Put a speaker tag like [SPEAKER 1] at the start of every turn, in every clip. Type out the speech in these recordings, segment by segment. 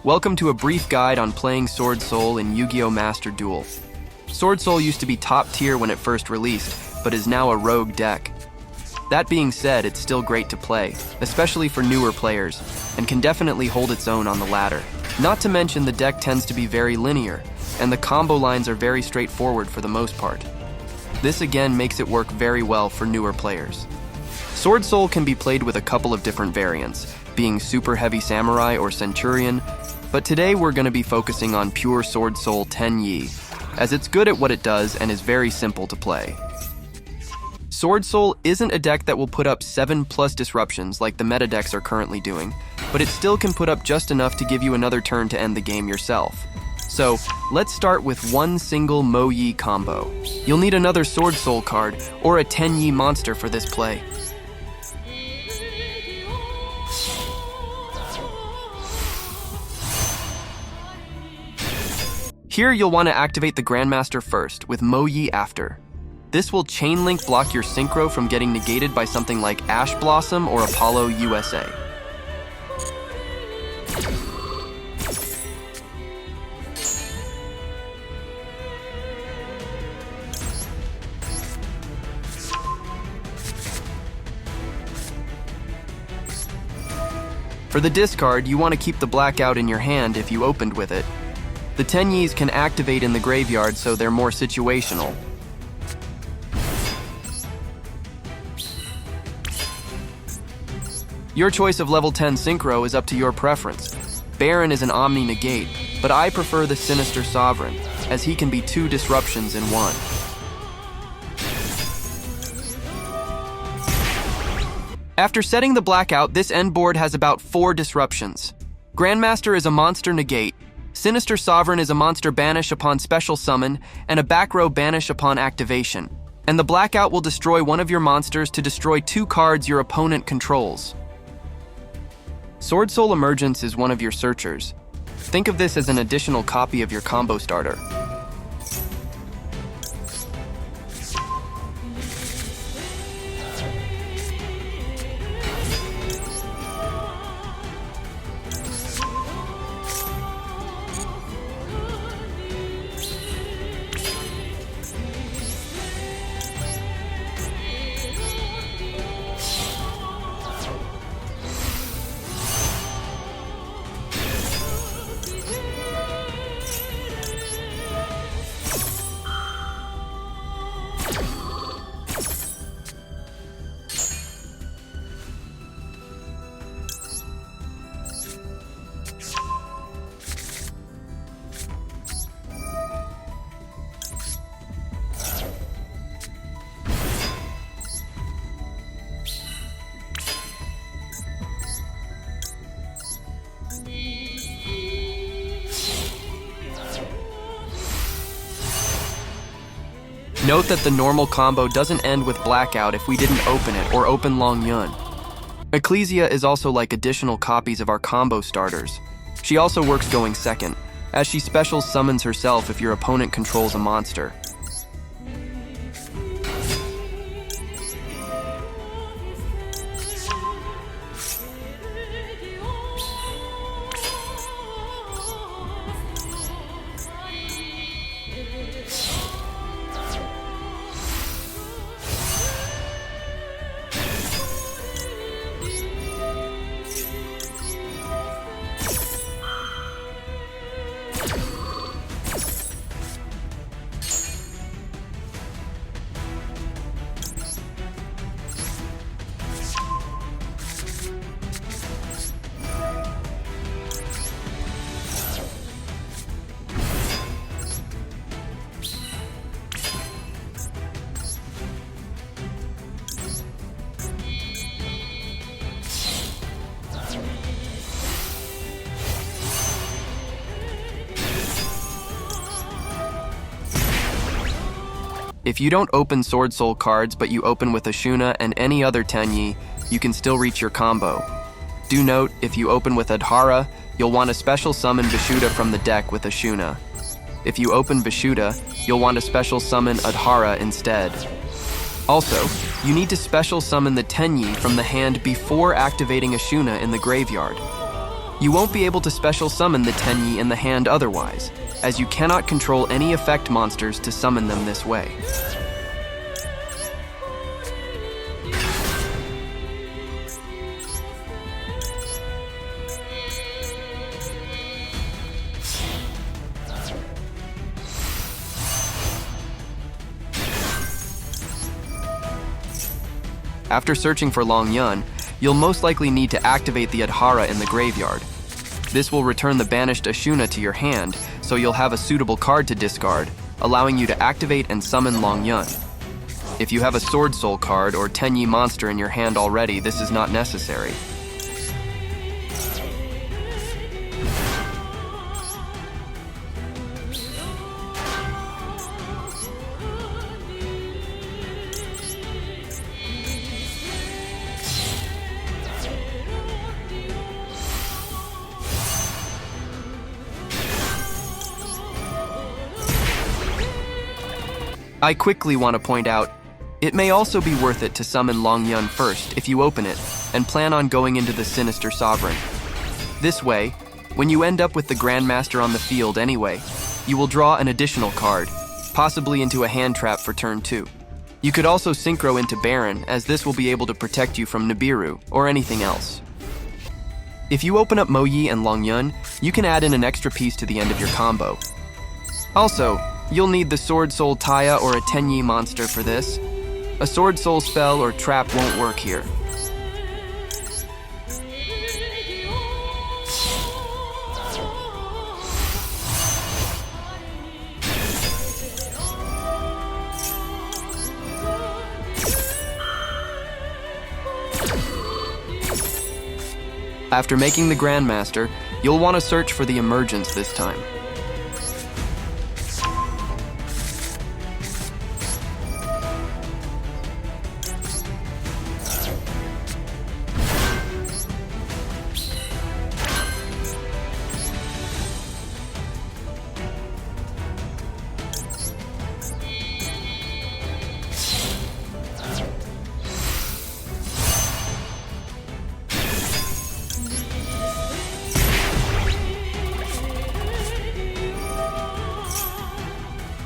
[SPEAKER 1] Welcome to a brief guide on playing Swordsoul in Yu-Gi-Oh! Master Duel. Swordsoul used to be top tier when it first released, but is now a rogue deck. That being said, it's still great to play, especially for newer players, and can definitely hold its own on the ladder. Not to mention the deck tends to be very linear, and the combo lines are very straightforward for the most part. This again makes it work very well for newer players. Swordsoul can be played with a couple of different variants, being Super Heavy Samurai or Centurion, but today we're going to be focusing on pure Swordsoul Tenyi, as it's good at what it does and is very simple to play. Swordsoul isn't a deck that will put up 7+ disruptions like the meta decks are currently doing, but it still can put up just enough to give you another turn to end the game yourself. So, let's start with one single Mo-Yi combo. You'll need another Swordsoul card or a Tenyi monster for this play. Here you'll want to activate the Grandmaster first, with Mo-Yi after. This will chain link block your synchro from getting negated by something like Ash Blossom or Apollo USA. For the discard, you want to keep the blackout in your hand if you opened with it. The Tenyis can activate in the graveyard, so they're more situational. Your choice of level 10 Synchro is up to your preference. Baron is an Omni Negate, but I prefer the Sinister Sovereign, as he can be 2 disruptions in one. After setting the blackout, this end board has about 4 disruptions. Grandmaster is a monster negate, Sinister Sovereign is a monster banish upon special summon, and a back row banish upon activation. And the blackout will destroy one of your monsters to destroy 2 cards your opponent controls. Swordsoul Emergence is one of your searchers. Think of this as an additional copy of your combo starter. Note that the normal combo doesn't end with blackout if we didn't open it or open Long Yun. Ecclesia is also like additional copies of our combo starters. She also works going second, as she special summons herself if your opponent controls a monster. If you don't open Swordsoul cards but you open with Ashuna and any other Tenyi, you can still reach your combo. Do note, if you open with Adhara, you'll want to special summon Vishuddha from the deck with Ashuna. If you open Vishuddha, you'll want to special summon Adhara instead. Also, you need to special summon the Tenyi from the hand before activating Ashuna in the graveyard. You won't be able to special summon the Tenyi in the hand otherwise, as you cannot control any effect monsters to summon them this way. After searching for Long Yun, you'll most likely need to activate the Adhara in the graveyard. This will return the banished Ashuna to your hand, so you'll have a suitable card to discard, allowing you to activate and summon Long Yun. If you have a Swordsoul card or Tenyi monster in your hand already, this is not necessary. I quickly want to point out, it may also be worth it to summon Long Yun first if you open it and plan on going into the Sinister Sovereign. This way, when you end up with the Grandmaster on the field anyway, you will draw an additional card, possibly into a hand trap for turn 2. You could also synchro into Baron, as this will be able to protect you from Nibiru or anything else. If you open up Moyi and Long Yun, you can add in an extra piece to the end of your combo. Also, you'll need the Swordsoul Taya or a Tenyi monster for this. A Swordsoul spell or trap won't work here. After making the Grandmaster, you'll want to search for the Emergence this time.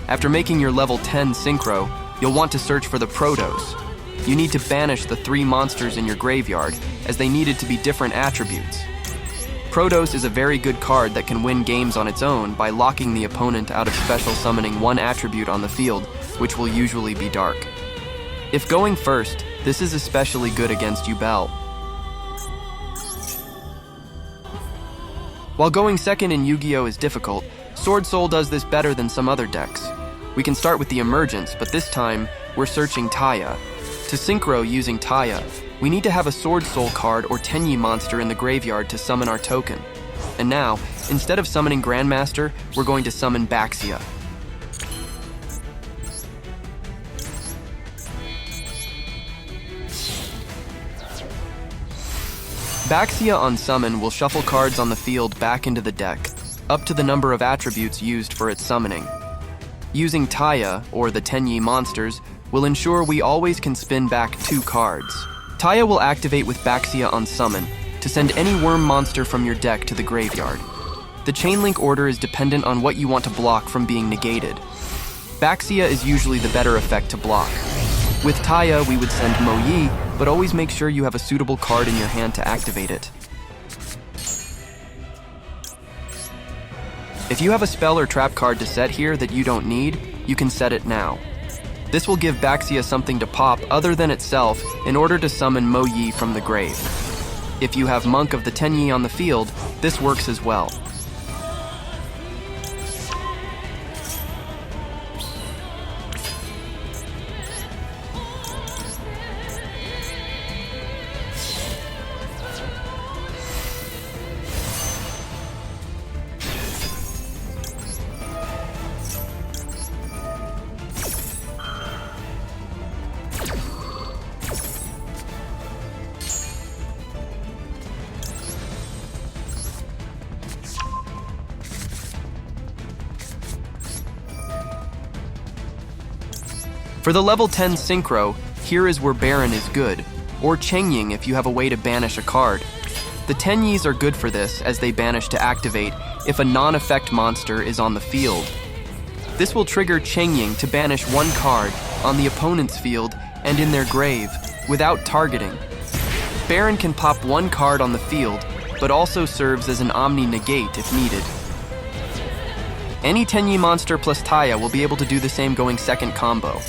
[SPEAKER 1] After making your level 10 Synchro, you'll want to search for the Protos. You need to banish the 3 monsters in your graveyard, as they needed to be different attributes. Protos is a very good card that can win games on its own by locking the opponent out of special summoning one attribute on the field, which will usually be Dark. If going first, this is especially good against Yubel. While going second in Yu-Gi-Oh! Is difficult, Swordsoul does this better than some other decks. We can start with the Emergence, but this time, we're searching Taya. To synchro using Taya, we need to have a Swordsoul card or Tenyi monster in the graveyard to summon our token. And now, instead of summoning Grandmaster, we're going to summon Baxia. Baxia on summon will shuffle cards on the field back into the deck, up to the number of attributes used for its summoning. Using Taya, or the Tenyi monsters, will ensure we always can spin back 2 cards. Taya will activate with Baxia on summon, to send any worm monster from your deck to the graveyard. The chain link order is dependent on what you want to block from being negated. Baxia is usually the better effect to block. With Taya, we would send Moyi, but always make sure you have a suitable card in your hand to activate it. If you have a spell or trap card to set here that you don't need, you can set it now. This will give Baxia something to pop other than itself in order to summon Moyi from the grave. If you have Monk of the Tenyi on the field, this works as well. For the level 10 Synchro, here is where Baron is good, or Chengying if you have a way to banish a card. The Tenyis are good for this, as they banish to activate if a non-effect monster is on the field. This will trigger Chengying to banish one card on the opponent's field and in their grave, without targeting. Baron can pop one card on the field, but also serves as an Omni-Negate if needed. Any Tenyi monster plus Taya will be able to do the same going second combo.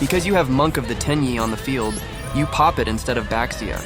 [SPEAKER 1] Because you have Monk of the Tenyi on the field, you pop it instead of Baxia.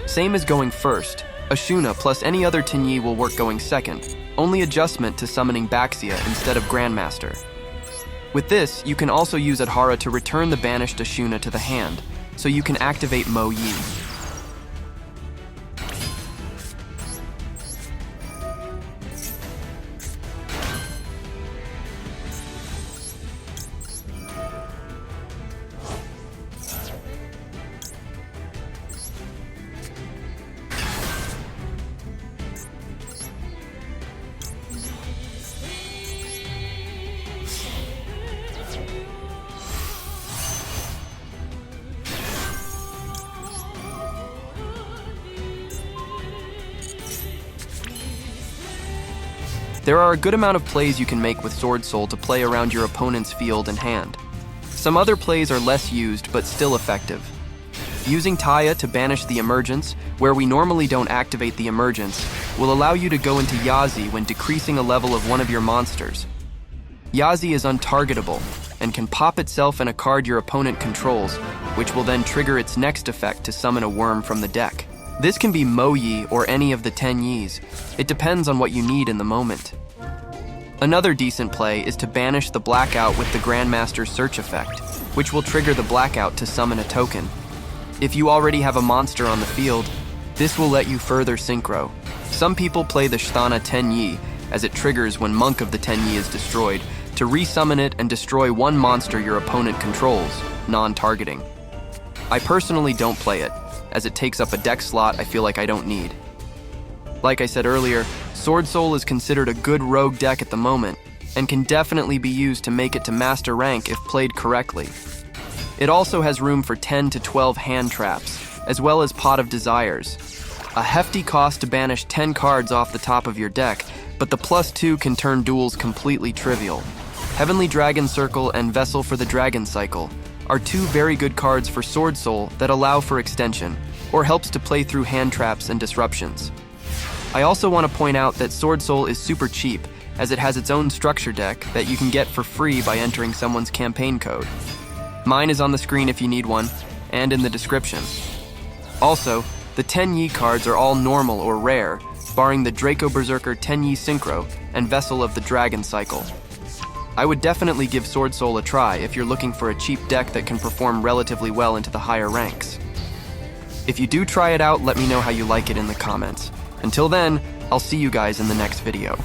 [SPEAKER 1] Same as going first. Ashuna plus any other Tenyi will work going second, only adjustment to summoning Baxia instead of Grandmaster. With this, you can also use Adhara to return the banished Ashuna to the hand, so you can activate Mo Yi. There are a good amount of plays you can make with Swordsoul to play around your opponent's field and hand. Some other plays are less used but still effective. Using Taya to banish the emergence, where we normally don't activate the emergence, will allow you to go into Yazi when decreasing a level of one of your monsters. Yazi is untargetable and can pop itself in a card your opponent controls, which will then trigger its next effect to summon a worm from the deck. This can be Mo Yi or any of the Tenyis. It depends on what you need in the moment. Another decent play is to banish the Blackout with the Grandmaster's Search effect, which will trigger the Blackout to summon a token. If you already have a monster on the field, this will let you further synchro. Some people play the Sthana Tenyi, as it triggers when Monk of the Tenyi is destroyed, to resummon it and destroy one monster your opponent controls, non-targeting. I personally don't play it, as it takes up a deck slot I feel like I don't need. Like I said earlier, Swordsoul is considered a good rogue deck at the moment, and can definitely be used to make it to master rank if played correctly. It also has room for 10 to 12 hand traps, as well as Pot of Desires. A hefty cost to banish 10 cards off the top of your deck, but the +2 can turn duels completely trivial. Heavenly Dragon Circle and Vessel for the Dragon Cycle are two very good cards for Swordsoul that allow for extension, or helps to play through hand traps and disruptions. I also want to point out that Swordsoul is super cheap, as it has its own structure deck that you can get for free by entering someone's campaign code. Mine is on the screen if you need one, and in the description. Also, the Tenyi cards are all normal or rare, barring the Draco Berserker Tenyi Synchro and Vessel of the Dragon Cycle. I would definitely give Swordsoul a try if you're looking for a cheap deck that can perform relatively well into the higher ranks. If you do try it out, let me know how you like it in the comments. Until then, I'll see you guys in the next video.